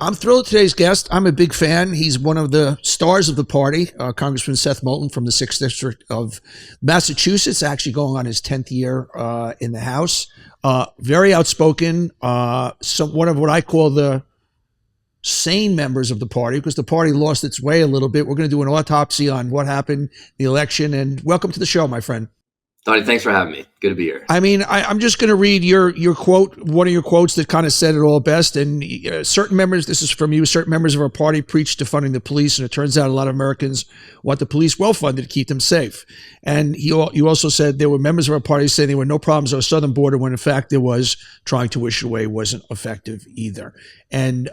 I'm thrilled with today's guest. I'm a big fan. He's one of the stars of the party, Congressman Seth Moulton from the 6th District of Massachusetts, actually going on his 10th year in the House. Very outspoken, one of what I call the sane members of the party, because the party lost its way a little bit. We're going to do an autopsy on what happened in the election. And welcome to the show, my friend. Donnie, thanks for having me. Good to be here. I mean, I'm just going to read your quote, one of your quotes that kind of said it all best. And certain members, this is from you, certain members of our party preach defunding the police. And it turns out a lot of Americans want the police well funded to keep them safe. And you also said there were members of our party saying there were no problems on the southern border when in fact there was. Trying to wish it away wasn't effective either. And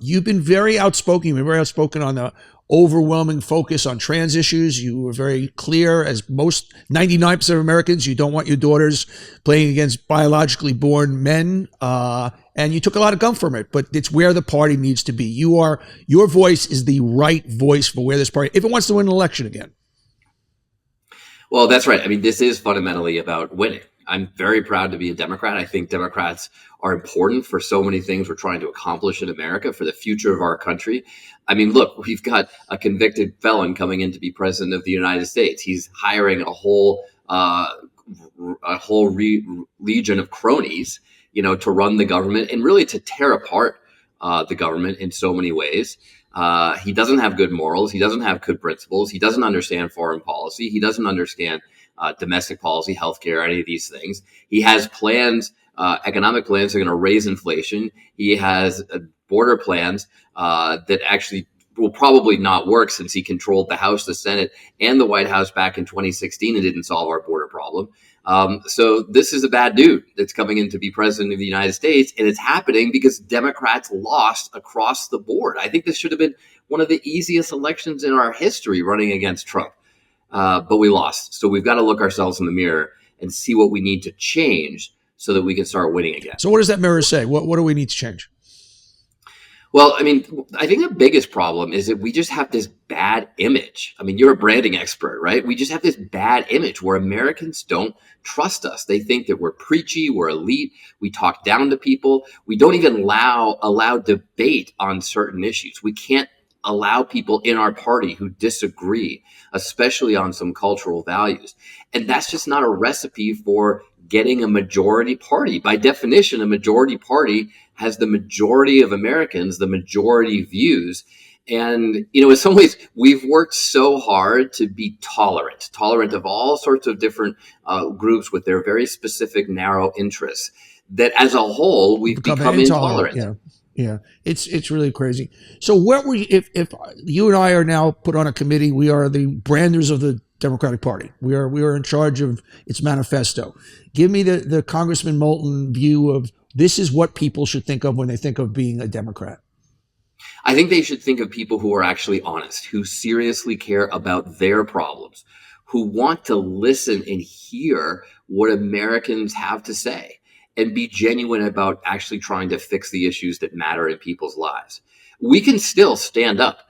you've been very outspoken. You've been very outspoken on the overwhelming focus on trans issues. You were very clear, as most 99% of Americans, you don't want your daughters playing against biologically born men. And you took a lot of gun from it, but it's where the party needs to be. Your voice is the right voice for where this party, if it wants to win an election again. Well, that's right. I mean, this is fundamentally about winning. I'm very proud to be a Democrat. I think Democrats are important for so many things we're trying to accomplish in America for the future of our country. I mean, look, we've got a convicted felon coming in to be president of the United States. He's hiring a whole legion of cronies, to run the government and really to tear apart the government in so many ways. He doesn't have good morals. He doesn't have good principles. He doesn't understand foreign policy. He doesn't understand domestic policy, healthcare, any of these things. He has plans, economic plans that are going to raise inflation. He has border plans that actually will probably not work, since he controlled the House, the Senate, and the White House back in 2016 and didn't solve our border problem. So this is a bad dude that's coming in to be president of the United States, and it's happening because Democrats lost across the board. I think this should have been one of the easiest elections in our history, running against Trump. But we lost. So we've got to look ourselves in the mirror and see what we need to change so that we can start winning again. So what does that mirror say? What do we need to change? Well, I mean, I think the biggest problem is that we just have this bad image. I mean, you're a branding expert, right? We just have this bad image where Americans don't trust us. They think that we're preachy, we're elite, we talk down to people. We don't even allow debate on certain issues. We can't allow people in our party who disagree, especially on some cultural values. And that's just not a recipe for getting a majority party. By definition, a majority party has the majority of Americans, the majority views. And, in some ways, we've worked so hard to be tolerant of all sorts of different groups with their very specific, narrow interests, that as a whole, we've become intolerant. Yeah, it's really crazy. So what if you and I are now put on a committee, we are the branders of the Democratic Party. We are in charge of its manifesto. Give me the Congressman Moulton view of this is what people should think of when they think of being a Democrat. I think they should think of people who are actually honest, who seriously care about their problems, who want to listen and hear what Americans have to say, and be genuine about actually trying to fix the issues that matter in people's lives. We can still stand up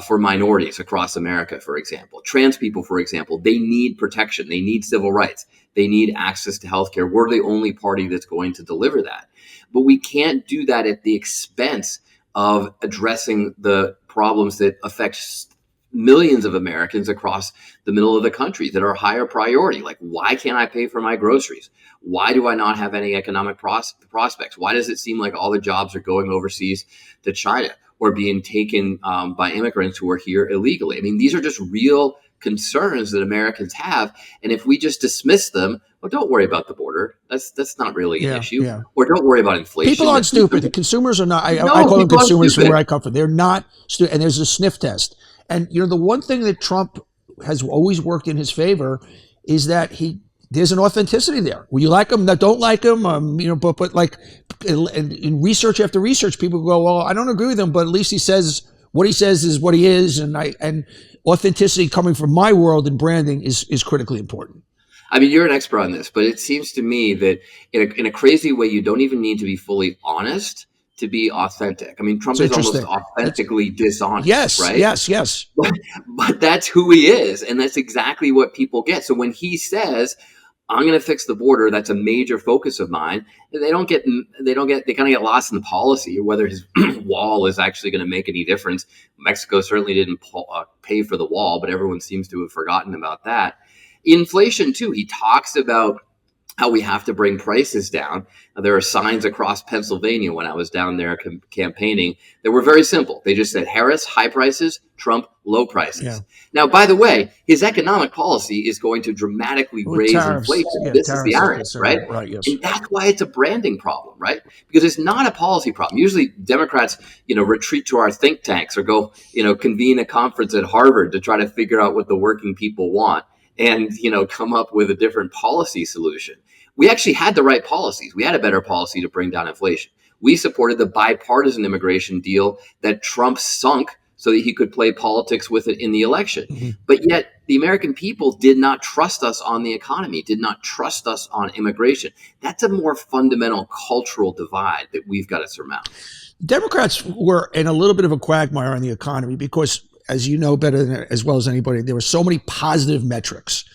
for minorities across America, for example. Trans people, for example, they need protection. They need civil rights. They need access to healthcare. We're the only party that's going to deliver that. But we can't do that at the expense of addressing the problems that affect millions of Americans across the middle of the country that are higher priority. Like, why can't I pay for my groceries? Why do I not have any economic prospects? Why does it seem like all the jobs are going overseas to China or being taken by immigrants who are here illegally? I mean, these are just real concerns that Americans have. And if we just dismiss them, well, don't worry about the border. That's not really an issue. Yeah. Or don't worry about inflation. People aren't stupid. The consumers are not. I call them consumers from where I come from. They're not stupid. And there's a sniff test. And, the one thing that Trump has always worked in his favor is that there's an authenticity there. Well, you like him, don't like him, but like in research after research, people go, well, I don't agree with him, but at least he says what he says is what he is. And authenticity coming from my world in branding is critically important. I mean, you're an expert on this, but it seems to me that in a crazy way, you don't even need to be fully honest to be authentic. I mean, Trump is almost authentically dishonest. Yes, right? Yes. But that's who he is, and that's exactly what people get. So when he says, I'm going to fix the border. That's a major focus of mine. They kind of get lost in the policy or whether his wall is actually going to make any difference. Mexico certainly didn't pay for the wall, but everyone seems to have forgotten about that. Inflation too. He talks about how we have to bring prices down. There are signs across Pennsylvania when I was down there campaigning that were very simple. They just said Harris, high prices, Trump, low prices. Yeah. Now, by the way, his economic policy is going to dramatically raise tariffs, inflation. This is the irony, right? Right, yes. And that's why it's a branding problem, right? Because it's not a policy problem. Usually Democrats, retreat to our think tanks or go, convene a conference at Harvard to try to figure out what the working people want and, come up with a different policy solution. We actually had the right policies. We had a better policy to bring down inflation. We supported the bipartisan immigration deal that Trump sunk so that he could play politics with it in the election. Mm-hmm. But yet the American people did not trust us on the economy, did not trust us on immigration. That's a more fundamental cultural divide that we've got to surmount. Democrats were in a little bit of a quagmire on the economy because, as you know better than as well as anybody, there were so many positive metrics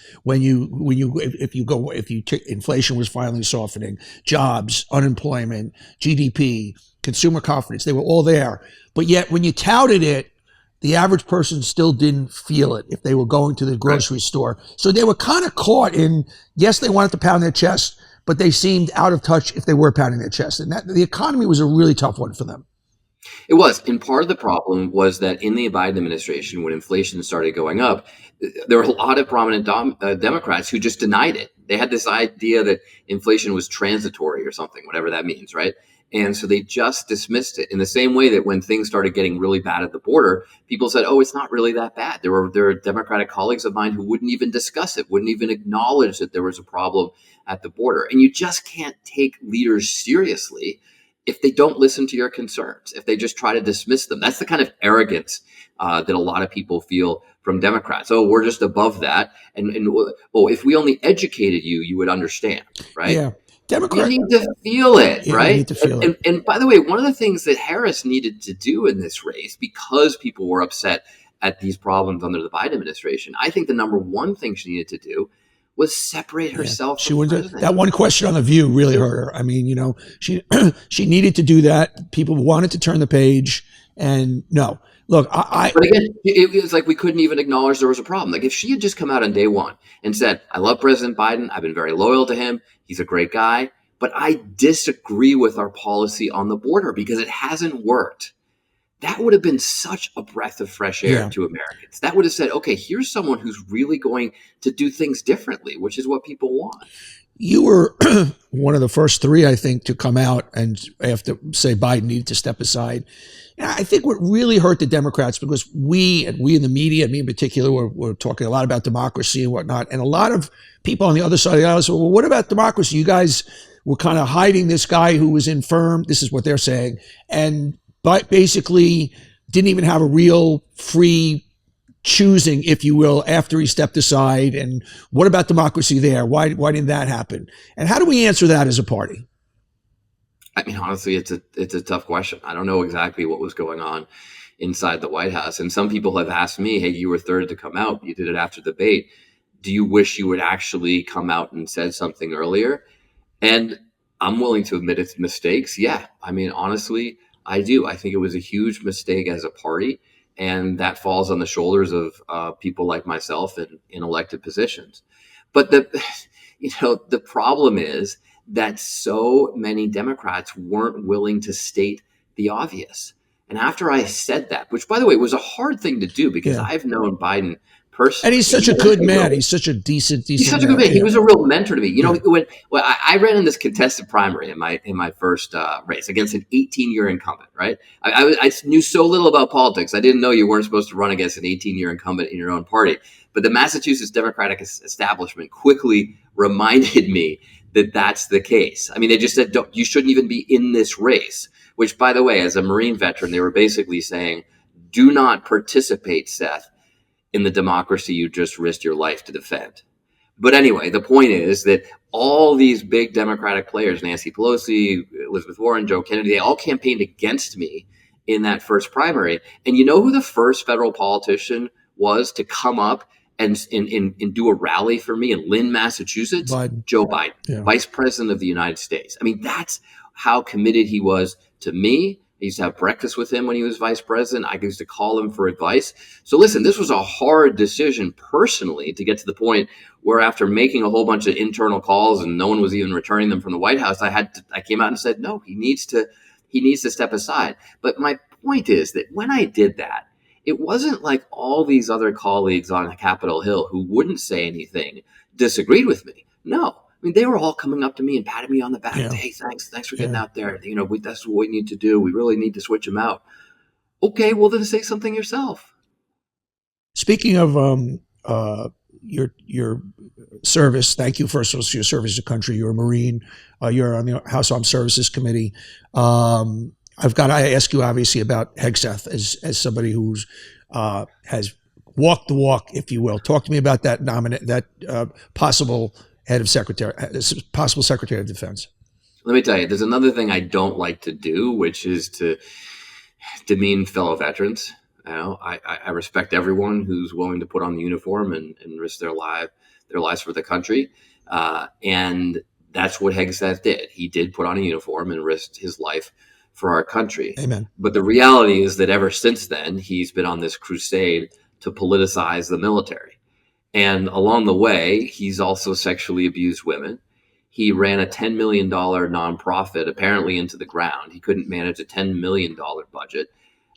inflation was finally softening, jobs, unemployment, GDP, consumer confidence, they were all there. But yet when you touted it, the average person still didn't feel it if they were going to the grocery store. So they were kind of caught in, yes, they wanted to pound their chest, but they seemed out of touch if they were pounding their chest. And the economy was a really tough one for them. It was. And part of the problem was that in the Biden administration, when inflation started going up, there were a lot of prominent Democrats who just denied it. They had this idea that inflation was transitory or something, whatever that means, right? And so they just dismissed it in the same way that when things started getting really bad at the border, people said, oh, it's not really that bad. There are Democratic colleagues of mine who wouldn't even discuss it, wouldn't even acknowledge that there was a problem at the border. And you just can't take leaders seriously if they don't listen to your concerns, if they just try to dismiss them. That's the kind of arrogance that a lot of people feel from Democrats. Oh, we're just above that. And if we only educated you, you would understand, right? Yeah. Democrat, you need to feel it, right? You need to feel it. And by the way, one of the things that Harris needed to do in this race, because people were upset at these problems under the Biden administration, I think the number one thing she needed to do was separate herself from the president. That one question on The View really hurt her. I mean, she needed to do that. People wanted to turn the page, and no. Look, But again, it was like we couldn't even acknowledge there was a problem. Like if she had just come out on day one and said, I love President Biden, I've been very loyal to him, he's a great guy, but I disagree with our policy on the border because it hasn't worked. That would have been such a breath of fresh air to Americans. That would have said, okay, here's someone who's really going to do things differently, which is what people want. You were one of the first three, I think, to come out and after say Biden needed to step aside. And I think what really hurt the Democrats, because we in the media, me in particular, were talking a lot about democracy and whatnot. And a lot of people on the other side of the aisle said, well, what about democracy? You guys were kind of hiding this guy who was infirm. This is what they're saying. But basically didn't even have a real free choosing, if you will, after he stepped aside. And what about democracy there? Why didn't that happen? And how do we answer that as a party? I mean, honestly, it's a tough question. I don't know exactly what was going on inside the White House. And some people have asked me, hey, you were third to come out. You did it after the debate. Do you wish you would actually come out and said something earlier? And I'm willing to admit it's mistakes. Yeah. I mean, honestly, I do. I think it was a huge mistake as a party. And that falls on the shoulders of people like myself in elected positions. But the problem is that so many Democrats weren't willing to state the obvious. And after I said that, which, by the way, was a hard thing to do because I've known Biden personally. And he's such a good man. He's such a decent He's such a good man. He was a real mentor to me. When I ran in this contested primary in my first race against an 18-year incumbent, right? I knew so little about politics. I didn't know you weren't supposed to run against an 18-year incumbent in your own party. But the Massachusetts Democratic establishment quickly reminded me that that's the case. I mean, they just said, you shouldn't even be in this race, which, by the way, as a Marine veteran, they were basically saying, do not participate, Seth, in the democracy you just risked your life to defend. But anyway, the point is that all these big Democratic players, Nancy Pelosi, Elizabeth Warren, Joe Kennedy, they all campaigned against me in that first primary. And you know who the first federal politician was to come up and do a rally for me in Lynn, Massachusetts? Biden. Joe Biden, Yeah. Vice President of the United States. I mean, that's how committed he was to me. I used to have breakfast with him when he was vice president. I used to call him for advice. So listen, this was a hard decision personally to get to the point where, after making a whole bunch of internal calls and no one was even returning them from the White House, I came out and said, no, he needs to step aside. But my point is that when I did that, it wasn't like all these other colleagues on Capitol Hill who wouldn't say anything disagreed with me. No. I mean, they were all coming up to me and patting me on the back. Yeah. Hey, thanks for getting out there. That's what we need to do. We really need to switch them out. Okay, well then say something yourself. Speaking of your service, thank you first of all for your service to the country. You're a Marine. You're on the House Armed Services Committee. I've got to ask you, obviously, about Hegseth as somebody who's has walked the walk, if you will. Talk to me about that possible head of possible Secretary of Defense. Let me tell you, there's another thing I don't like to do, which is to demean fellow veterans. I respect everyone who's willing to put on the uniform and risk their lives for the country. And that's what Hegseth did. He did put on a uniform and risked his life for our country. Amen. But the reality is that ever since then, he's been on this crusade to politicize the military. And along the way, he's also sexually abused women. He ran a $10 million nonprofit apparently into the ground. He couldn't manage a $10 million budget.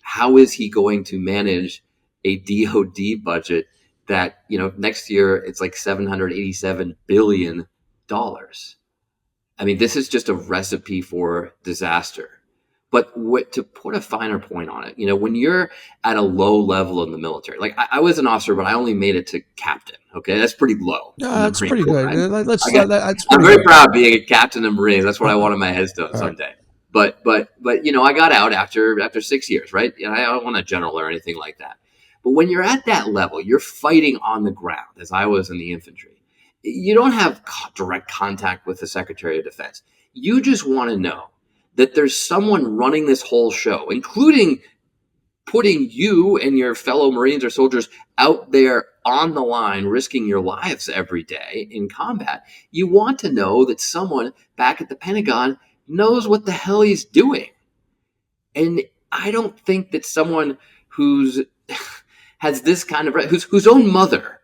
How is he going to manage a DOD budget that, next year it's like $787 billion? I mean, this is just a recipe for disaster. But to put a finer point on it, when you're at a low level in the military, like I was an officer, but I only made it to captain. Okay, that's pretty low. No, that's pretty good. I'm very proud of being a captain in Marines. That's what I wanted my headstone someday. But I got out after 6 years, right? And I don't want a general or anything like that. But when you're at that level, you're fighting on the ground, as I was in the infantry. You don't have direct contact with the Secretary of Defense. You just want to know that there's someone running this whole show, including putting you and your fellow Marines or soldiers out there on the line, risking your lives every day in combat. You want to know that someone back at the Pentagon knows what the hell he's doing. And I don't think that someone who's has this kind of whose own mother,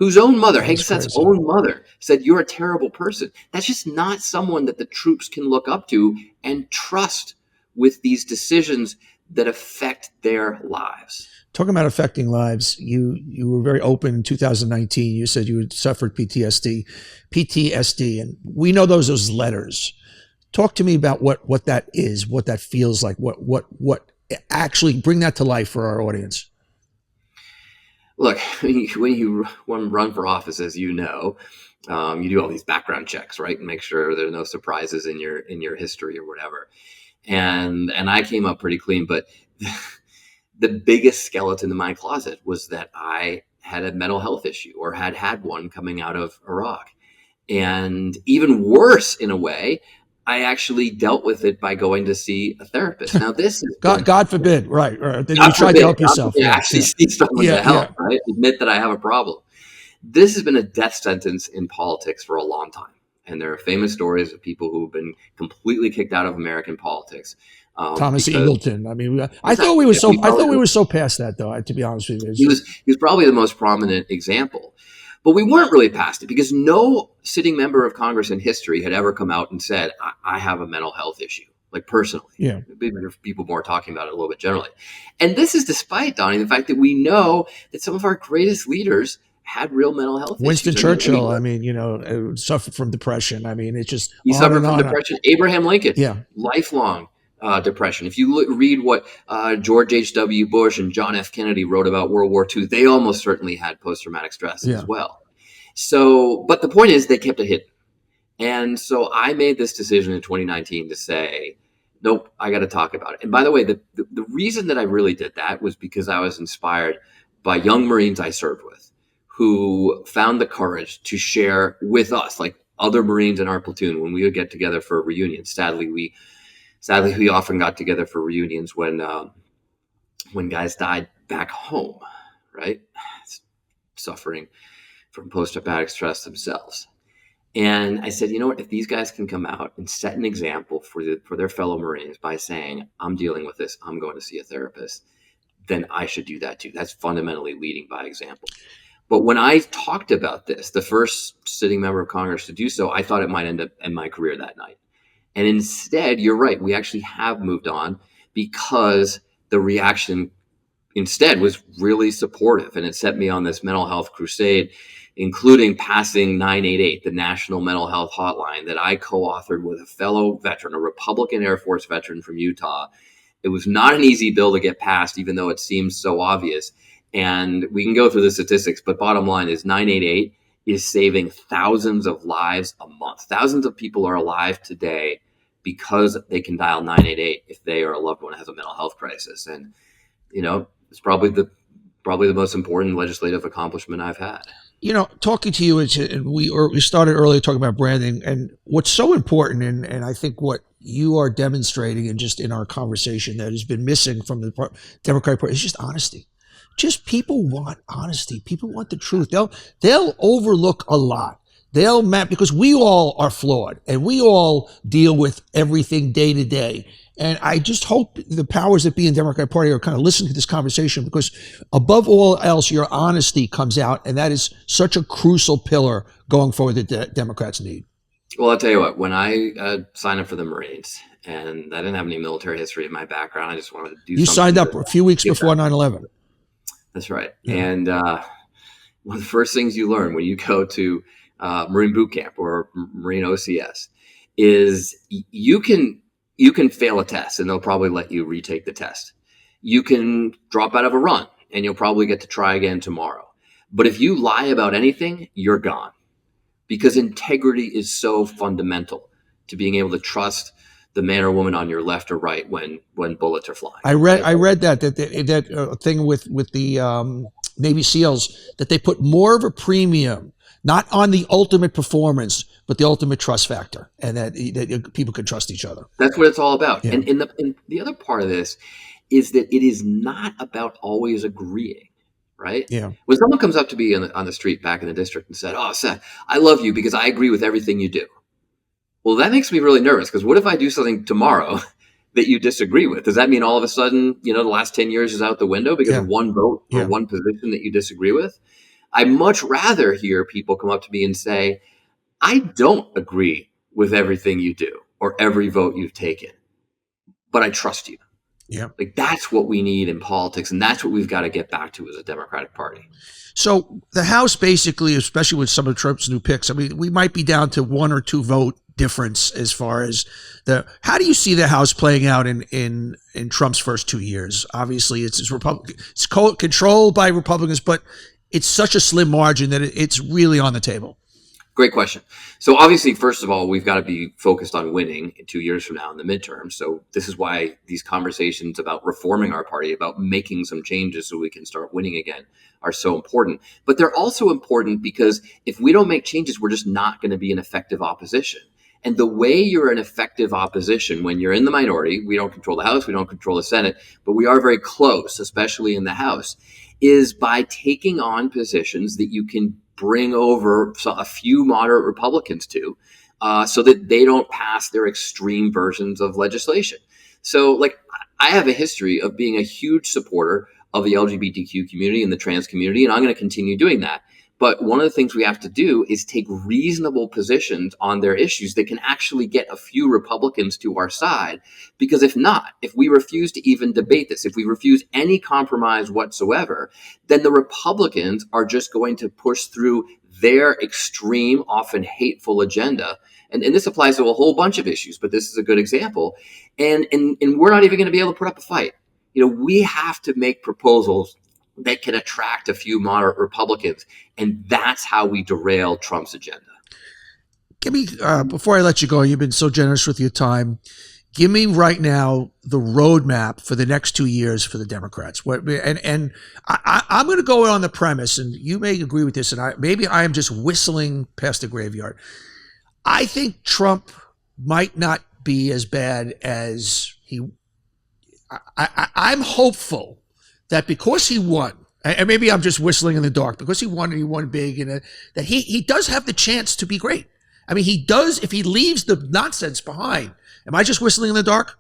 Hegseth's own mother, said you're a terrible person. That's just not someone that the troops can look up to and trust with these decisions that affect their lives. Talking about affecting lives, you were very open in 2019. You said you had suffered PTSD, and we know those letters. Talk to me about what that is, what that feels like, what actually bring that to life for our audience. Look, when you run for office, as you know, you do all these background checks, right, and make sure there are no surprises in your history or whatever. And I came up pretty clean, but the biggest skeleton in my closet was that I had a mental health issue or had one coming out of Iraq. And even worse, in a way, I actually dealt with it by going to see a therapist. Now, this is God forbid, right? Then you tried to help yourself. Actually see someone to help, right? Admit that I have a problem. This has been a death sentence in politics for a long time. And there are famous stories of people who've been completely kicked out of American politics. Thomas Eagleton. I mean, I thought we were so past that, though. To be honest with you, he was probably the most prominent example. But we weren't really past it because no sitting member of Congress in history had ever come out and said, I have a mental health issue, like personally. Yeah. People more talking about it a little bit generally. And this is despite, Donnie, the fact that we know that some of our greatest leaders had real mental health Winston issues. Churchill, suffered from depression. I mean, it's just he suffered from depression. Abraham Lincoln, lifelong depression. If you read what George H.W. Bush and John F. Kennedy wrote about World War II, they almost certainly had post-traumatic stress as well. So, but the point is they kept it hidden. And so I made this decision in 2019 to say, nope, I got to talk about it. And by the way, the reason that I really did that was because I was inspired by young Marines I served with who found the courage to share with us, like other Marines in our platoon, when we would get together for reunions. Sadly, we often got together for reunions when guys died back home, right? It's suffering from post-traumatic stress themselves. And I said, you know what, if these guys can come out and set an example for their fellow Marines by saying, I'm dealing with this, I'm going to see a therapist, then I should do that too. That's fundamentally leading by example. But when I talked about this, the first sitting member of Congress to do so, I thought it might end up in my career that night. And instead, you're right, we actually have moved on because the reaction instead was really supportive. And it set me on this mental health crusade, including passing 988, the National Mental Health Hotline that I co-authored with a fellow veteran, a Republican Air Force veteran from Utah. It was not an easy bill to get passed, even though it seems so obvious. And we can go through the statistics, but bottom line is 988 is saving thousands of lives a month. Thousands of people are alive today because they can dial 988 if they or a loved one has a mental health crisis. And, you know, it's probably the most important legislative accomplishment I've had. You know, talking to you, and we started earlier talking about branding, and what's so important, and I think what you are demonstrating, and just in our conversation that has been missing from the Democratic Party, is just honesty. Just people want honesty. People want the truth. They'll overlook a lot. Because we all are flawed, and we all deal with everything day to day. And I just hope the powers that be in the Democratic Party are kind of listening to this conversation, because above all else, your honesty comes out, and that is such a crucial pillar going forward that the Democrats need. Well, I'll tell you what, when I signed up for the Marines, and I didn't have any military history in my background, I just wanted to do something. You signed up a few weeks before 9/11. That's right. Yeah. And one of the first things you learn when you go to Marine boot camp or Marine OCS is you can fail a test and they'll probably let you retake the test. You can drop out of a run and you'll probably get to try again tomorrow. But if you lie about anything, you're gone, because integrity is so fundamental to being able to trust the man or woman on your left or right when bullets are flying. I read that thing with the Navy SEALs, that they put more of a premium not on the ultimate performance, but the ultimate trust factor, and that people can trust each other. That's what it's all about. Yeah. And the other part of this is that it is not about always agreeing, right? Yeah. When someone comes up to me on the street back in the district and said, "Oh, Seth, I love you because I agree with everything you do." Well, that makes me really nervous, because what if I do something tomorrow that you disagree with? Does that mean all of a sudden, the last 10 years is out the window because of one vote or one position that you disagree with? I much rather hear people come up to me and say, I don't agree with everything you do or every vote you've taken, but I trust you. Yeah. Like, that's what we need in politics, and that's what we've got to get back to as a Democratic Party. So the House, basically, especially with some of Trump's new picks, I mean, we might be down to 1 or 2 vote difference as far as how do you see the House playing out in Trump's first 2 years? Obviously, it's controlled by Republicans, but it's such a slim margin that it's really on the table. Great question. So obviously, first of all, we've got to be focused on winning in 2 years from now in the midterm. So this is why these conversations about reforming our party, about making some changes so we can start winning again, are so important. But they're also important because if we don't make changes, we're just not going to be an effective opposition. And the way you're an effective opposition when you're in the minority, we don't control the House, we don't control the Senate, but we are very close, especially in the House, is by taking on positions that you can bring over a few moderate Republicans to, so that they don't pass their extreme versions of legislation. So, like, I have a history of being a huge supporter of the LGBTQ community and the trans community, and I'm going to continue doing that. But one of the things we have to do is take reasonable positions on their issues that can actually get a few Republicans to our side. Because if not, if we refuse to even debate this, if we refuse any compromise whatsoever, then the Republicans are just going to push through their extreme, often hateful agenda. And this applies to a whole bunch of issues, but this is a good example. And we're not even going to be able to put up a fight. We have to make proposals that can attract a few moderate Republicans. And that's how we derail Trump's agenda. Give me, before I let you go, you've been so generous with your time. Give me right now the roadmap for the next 2 years for the Democrats. I'm going to go on the premise, and you may agree with this, and maybe I am just whistling past the graveyard. I think Trump might not be as bad as I'm hopeful that because he won, And maybe I'm just whistling in the dark because he won big, and that he does have the chance to be great. I mean, he does if he leaves the nonsense behind. Am I just whistling in the dark?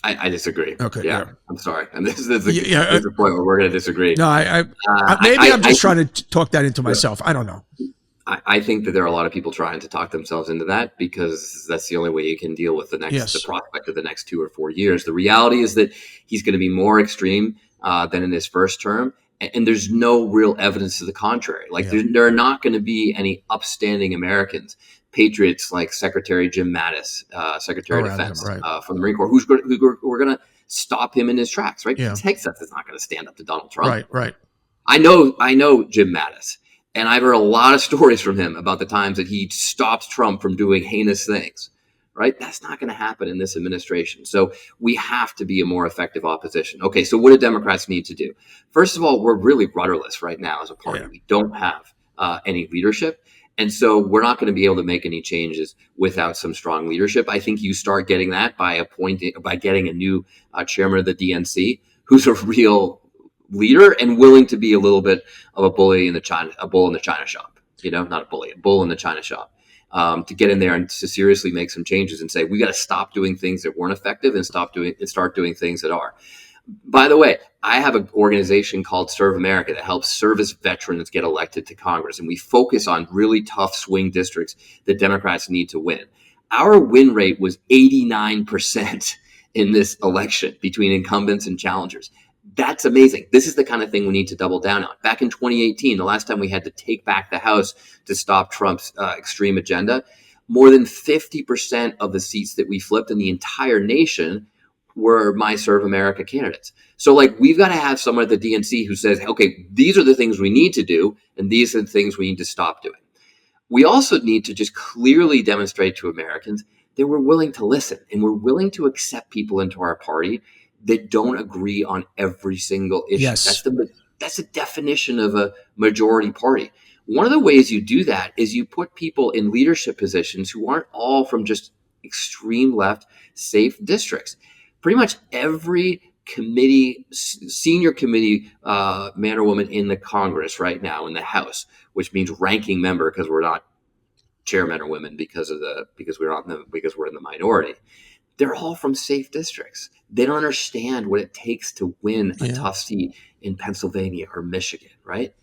I disagree. Okay. Yeah. I'm sorry. And this is the point where we're going to disagree. No, maybe I'm just trying to talk that into myself. I don't know. I think that there are a lot of people trying to talk themselves into that because that's the only way you can deal with the prospect of the next 2 or 4 years. The reality is that he's going to be more extreme than in his first term. And there's no real evidence to the contrary. Like there are not going to be any upstanding Americans, patriots like Secretary Jim Mattis, Secretary of Defense from the Marine Corps, who are going to stop him in his tracks, right? Because Hegseth is not going to stand up to Donald Trump. Right. I know Jim Mattis, and I've heard a lot of stories from him about the times that he stopped Trump from doing heinous things. Right? That's not going to happen in this administration. So we have to be a more effective opposition. Okay, so what do Democrats need to do? First of all, we're really rudderless right now as a party. Yeah. We don't have any leadership. And so we're not going to be able to make any changes without some strong leadership. I think you start getting that by getting a new chairman of the DNC who's a real leader and willing to be a little bit of a bull in the china shop. Not a bully, a bull in the china shop. To get in there and to seriously make some changes and say, we got to stop doing things that weren't effective and start doing things that are. By the way, I have an organization called Serve America that helps service veterans get elected to Congress. And we focus on really tough swing districts that Democrats need to win. Our win rate was 89% in this election between incumbents and challengers. That's amazing. This is the kind of thing we need to double down on. Back in 2018, the last time we had to take back the House to stop Trump's extreme agenda, more than 50% of the seats that we flipped in the entire nation were my Serve America candidates. So we've got to have someone at the DNC who says, okay, these are the things we need to do, and these are the things we need to stop doing. We also need to just clearly demonstrate to Americans that we're willing to listen and we're willing to accept people into our party that don't agree on every single issue. Yes. That's the definition of a majority party. One of the ways you do that is you put people in leadership positions who aren't all from just extreme left, safe districts. Pretty much every senior committee man or woman in the Congress right now, in the House, which means ranking member because we're not chairmen or women because we're in the minority. They're all from safe districts. They don't understand what it takes to win a tough seat in Pennsylvania or Michigan, right?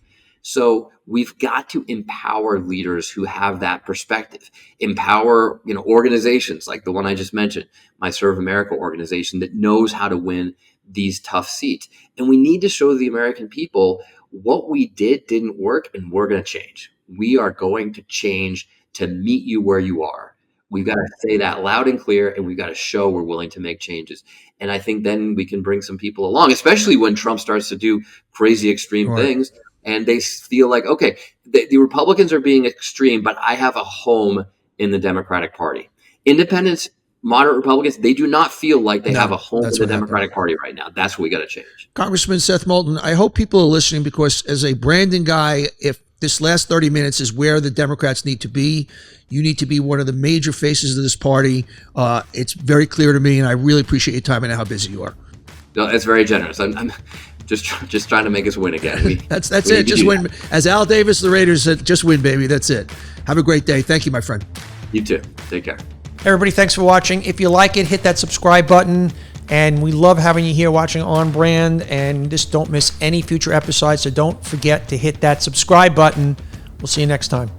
So we've got to empower leaders who have that perspective. Empower, organizations like the one I just mentioned, my Serve America organization that knows how to win these tough seats. And we need to show the American people what we didn't work, and we're going to change. We are going to change to meet you where you are. We've got to say that loud and clear, and we've got to show we're willing to make changes. And I think then we can bring some people along, especially when Trump starts to do crazy extreme things, and they feel like, okay, the Republicans are being extreme, but I have a home in the Democratic Party. Independents, moderate Republicans, they do not feel like they have a home in the Democratic Party right now. That's what we got to change. Congressman Seth Moulton, I hope people are listening because as a Brandon guy, if this last 30 minutes is where the Democrats need to be, you need to be one of the major faces of this party. It's very clear to me, and I really appreciate your time and how busy you are. No, that's very generous. I'm just trying to make us win again. That's it. Just win. As Al Davis, the Raiders said, just win, baby. That's it. Have a great day. Thank you, my friend. You too. Take care. Everybody, thanks for watching. If you like it, hit that subscribe button. And we love having you here watching On Brand. And just don't miss any future episodes. So don't forget to hit that subscribe button. We'll see you next time.